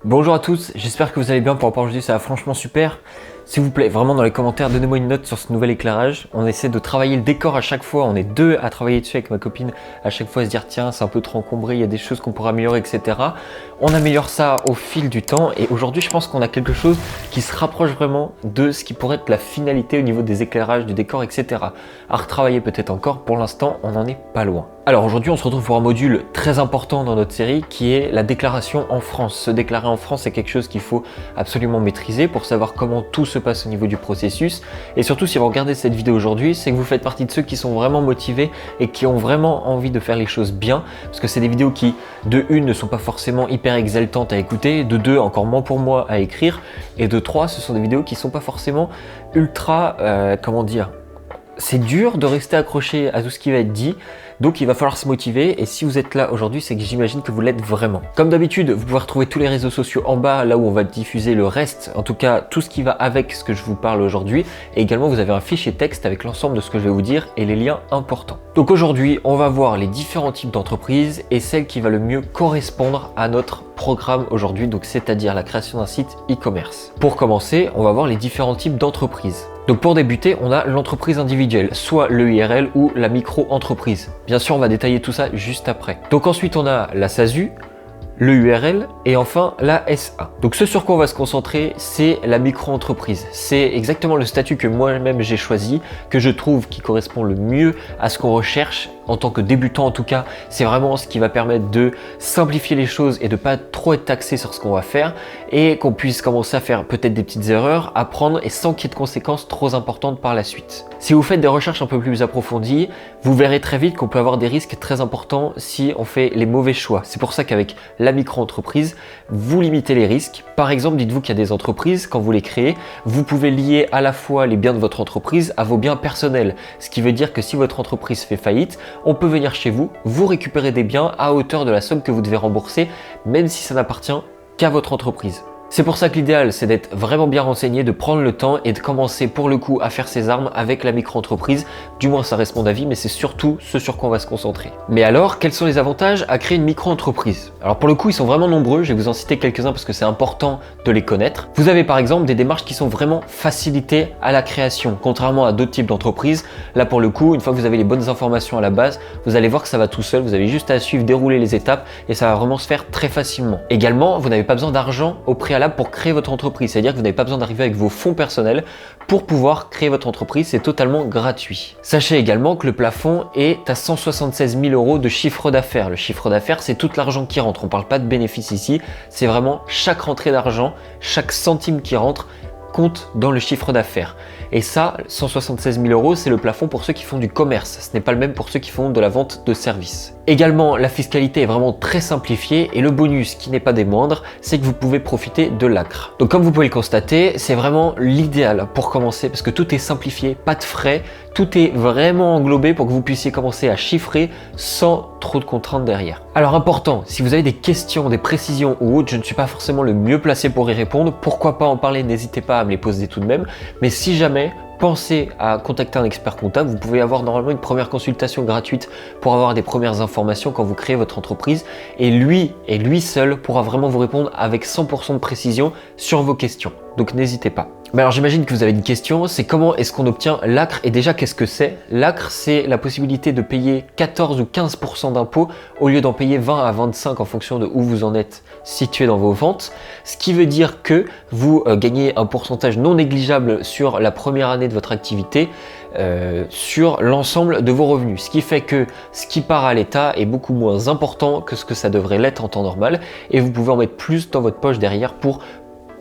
Bonjour à tous, j'espère que vous allez bien. Pour aujourd'hui, ça va franchement super. S'il vous plaît, vraiment dans les commentaires, donnez-moi une note sur ce nouvel éclairage. On essaie de travailler le décor à chaque fois, on est deux à travailler dessus avec ma copine, à chaque fois à se dire tiens c'est un peu trop encombré, il y a des choses qu'on pourrait améliorer, etc. On améliore ça au fil du temps et aujourd'hui je pense qu'on a quelque chose qui se rapproche vraiment de ce qui pourrait être la finalité au niveau des éclairages, du décor, etc. À retravailler peut-être encore, pour l'instant on n'en est pas loin. Alors aujourd'hui on se retrouve pour un module très important dans notre série qui est la déclaration en France. Se déclarer en France, c'est quelque chose qu'il faut absolument maîtriser pour savoir comment tout se passe au niveau du processus. Et surtout si vous regardez cette vidéo aujourd'hui, c'est que vous faites partie de ceux qui sont vraiment motivés et qui ont vraiment envie de faire les choses bien, parce que c'est des vidéos qui de une ne sont pas forcément hyper exaltantes à écouter, de deux encore moins pour moi à écrire, et de trois ce sont des vidéos qui sont pas forcément ultra, comment dire, c'est dur de rester accroché à tout ce qui va être dit, donc il va falloir se motiver. Et si vous êtes là aujourd'hui, c'est que j'imagine que vous l'êtes vraiment. Comme d'habitude, vous pouvez retrouver tous les réseaux sociaux en bas, là où on va diffuser le reste, en tout cas tout ce qui va avec ce que je vous parle aujourd'hui. Et également, vous avez un fichier texte avec l'ensemble de ce que je vais vous dire et les liens importants. Donc aujourd'hui, on va voir les différents types d'entreprises et celle qui va le mieux correspondre à notre programme aujourd'hui, donc c'est-à-dire la création d'un site e-commerce. Pour commencer, on va voir les différents types d'entreprises. Donc pour débuter, on a l'entreprise individuelle, soit l'EIRL ou la micro-entreprise. Bien sûr, on va détailler tout ça juste après. Donc ensuite, on a la SASU, le URL et enfin la SA. Donc ce sur quoi on va se concentrer, c'est la micro-entreprise. C'est exactement le statut que moi-même j'ai choisi, que je trouve qui correspond le mieux à ce qu'on recherche en tant que débutant. En tout cas, c'est vraiment ce qui va permettre de simplifier les choses et de pas trop être taxé sur ce qu'on va faire et qu'on puisse commencer à faire peut-être des petites erreurs, apprendre et sans qu'il y ait de conséquences trop importantes par la suite. Si vous faites des recherches un peu plus approfondies, vous verrez très vite qu'on peut avoir des risques très importants si on fait les mauvais choix. C'est pour ça qu'avec la micro-entreprise, vous limitez les risques. Par exemple, dites-vous qu'il y a des entreprises, quand vous les créez, vous pouvez lier à la fois les biens de votre entreprise à vos biens personnels. Ce qui veut dire que si votre entreprise fait faillite, on peut venir chez vous, vous récupérer des biens à hauteur de la somme que vous devez rembourser, même si ça n'appartient qu'à votre entreprise. C'est pour ça que l'idéal, c'est d'être vraiment bien renseigné, de prendre le temps et de commencer pour le coup à faire ses armes avec la micro-entreprise. Du moins, ça reste mon avis, mais c'est surtout ce sur quoi on va se concentrer. Mais alors, quels sont les avantages à créer une micro-entreprise? Alors pour le coup, ils sont vraiment nombreux, je vais vous en citer quelques-uns parce que c'est important de les connaître. Vous avez par exemple des démarches qui sont vraiment facilitées à la création, contrairement à d'autres types d'entreprises. Là pour le coup, une fois que vous avez les bonnes informations à la base, vous allez voir que ça va tout seul, vous avez juste à suivre, dérouler les étapes et ça va vraiment se faire très facilement. Également, vous n'avez pas besoin d'argent au préalable pour créer votre entreprise, c'est-à-dire que vous n'avez pas besoin d'arriver avec vos fonds personnels pour pouvoir créer votre entreprise, c'est totalement gratuit. Sachez également que le plafond est à 176 000 € de chiffre d'affaires. Le chiffre d'affaires, c'est tout l'argent qui rentre, on ne parle pas de bénéfice ici, c'est vraiment chaque rentrée d'argent, chaque centime qui rentre compte dans le chiffre d'affaires. Et ça, 176 000 €, c'est le plafond pour ceux qui font du commerce. Ce n'est pas le même pour ceux qui font de la vente de services. Également, la fiscalité est vraiment très simplifiée et le bonus, qui n'est pas des moindres, c'est que vous pouvez profiter de l'ACRE. Donc comme vous pouvez le constater, c'est vraiment l'idéal pour commencer parce que tout est simplifié, pas de frais, tout est vraiment englobé pour que vous puissiez commencer à chiffrer sans trop de contraintes derrière. Alors important, si vous avez des questions, des précisions ou autres, je ne suis pas forcément le mieux placé pour y répondre, pourquoi pas en parler, n'hésitez pas à me les poser tout de même, mais si jamais, pensez à contacter un expert comptable. Vous pouvez avoir normalement une première consultation gratuite pour avoir des premières informations quand vous créez votre entreprise et lui seul pourra vraiment vous répondre avec 100% de précision sur vos questions. Donc n'hésitez pas. Mais alors j'imagine que vous avez une question, c'est comment est-ce qu'on obtient l'ACRE et déjà qu'est-ce que c'est? L'ACRE, c'est la possibilité de payer 14 ou 15% d'impôts au lieu d'en payer 20 à 25 en fonction de où vous en êtes situé dans vos ventes. Ce qui veut dire que vous gagnez un pourcentage non négligeable sur la première année de votre activité sur l'ensemble de vos revenus. Ce qui fait que ce qui part à l'État est beaucoup moins important que ce que ça devrait l'être en temps normal et vous pouvez en mettre plus dans votre poche derrière pour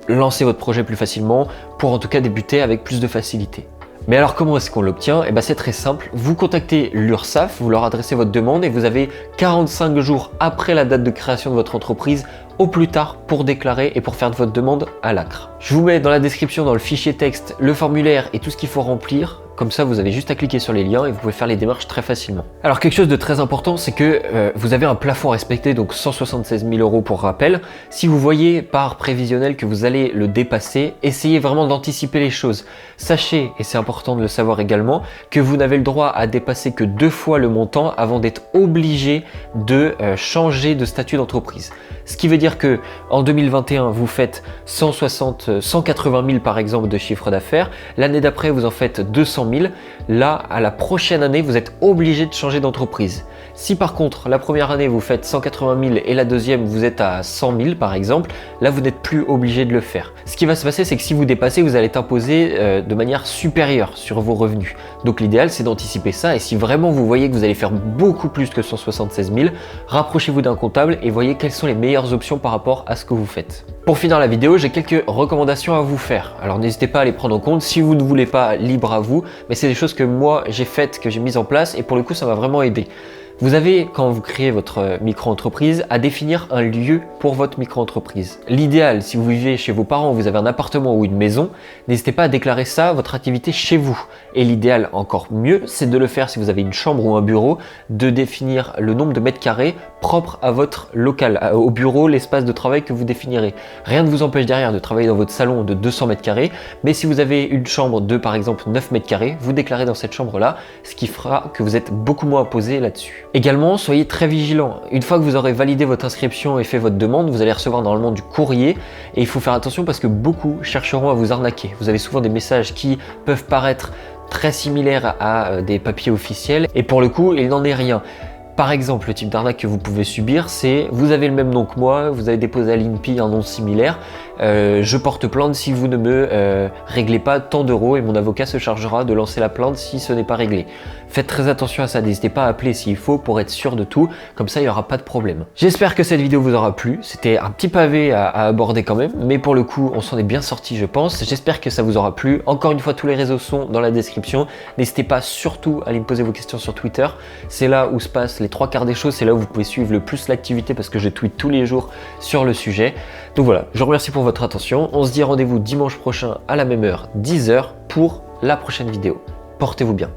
lancer votre projet plus facilement, pour en tout cas débuter avec plus de facilité. Mais alors comment est-ce qu'on l'obtient? Eh bien c'est très simple, vous contactez l'URSSAF, vous leur adressez votre demande et vous avez 45 jours après la date de création de votre entreprise au plus tard pour déclarer et pour faire de votre demande à l'ACRE. Je vous mets dans la description, dans le fichier texte, le formulaire et tout ce qu'il faut remplir. Comme ça, vous avez juste à cliquer sur les liens et vous pouvez faire les démarches très facilement. Alors quelque chose de très important, c'est que vous avez un plafond à respecter, donc 176 000 € pour rappel. Si vous voyez par prévisionnel que vous allez le dépasser, essayez vraiment d'anticiper les choses. Sachez, et c'est important de le savoir également, que vous n'avez le droit à dépasser que 2 fois le montant avant d'être obligé de changer de statut d'entreprise. Ce qui veut dire que en 2021, vous faites 180 000 par exemple de chiffre d'affaires. L'année d'après, vous en faites 200 000. Là, à la prochaine année, vous êtes obligé de changer d'entreprise. Si par contre, la première année, vous faites 180 000 et la deuxième, vous êtes à 100 000 par exemple, là, vous n'êtes plus obligé de le faire. Ce qui va se passer, c'est que si vous dépassez, vous allez être imposé de manière supérieure sur vos revenus. Donc l'idéal, c'est d'anticiper ça. Et si vraiment vous voyez que vous allez faire beaucoup plus que 176 000, rapprochez-vous d'un comptable et voyez quelles sont les meilleures options par rapport à ce que vous faites. Pour finir la vidéo, j'ai quelques recommandations à vous faire. Alors n'hésitez pas à les prendre en compte. Si vous ne voulez pas, libre à vous. Mais c'est des choses que moi, j'ai faites, que j'ai mises en place et pour le coup, ça m'a vraiment aidé. Vous avez, quand vous créez votre micro-entreprise, à définir un lieu pour votre micro-entreprise. L'idéal, si vous vivez chez vos parents, vous avez un appartement ou une maison, n'hésitez pas à déclarer ça, votre activité, chez vous. Et l'idéal, encore mieux, c'est de le faire si vous avez une chambre ou un bureau, de définir le nombre de mètres carrés propre à votre local, au bureau, l'espace de travail que vous définirez. Rien ne vous empêche derrière de travailler dans votre salon de 200 mètres carrés, mais si vous avez une chambre de, par exemple, 9 mètres carrés, vous déclarez dans cette chambre-là, ce qui fera que vous êtes beaucoup moins imposé là-dessus. Également, soyez très vigilant. Une fois que vous aurez validé votre inscription et fait votre demande, vous allez recevoir normalement du courrier et il faut faire attention parce que beaucoup chercheront à vous arnaquer. Vous avez souvent des messages qui peuvent paraître très similaires à des papiers officiels et pour le coup, il n'en est rien. Par exemple, le type d'arnaque que vous pouvez subir, c'est vous avez le même nom que moi, vous avez déposé à l'INPI un nom similaire, je porte plainte si vous ne me réglez pas tant d'euros et mon avocat se chargera de lancer la plainte si ce n'est pas réglé. Faites très attention à ça, n'hésitez pas à appeler s'il faut pour être sûr de tout, comme ça il n'y aura pas de problème. J'espère que cette vidéo vous aura plu, c'était un petit pavé à aborder quand même, mais pour le coup on s'en est bien sorti je pense, j'espère que ça vous aura plu. Encore une fois, tous les réseaux sont dans la description, n'hésitez pas surtout à aller me poser vos questions sur Twitter, c'est là où se passent les 3 quarts des choses, c'est là où vous pouvez suivre le plus l'activité parce que je tweete tous les jours sur le sujet. Donc voilà, je vous remercie pour votre attention, on se dit rendez-vous dimanche prochain à la même heure, 10 h pour la prochaine vidéo. Portez-vous bien.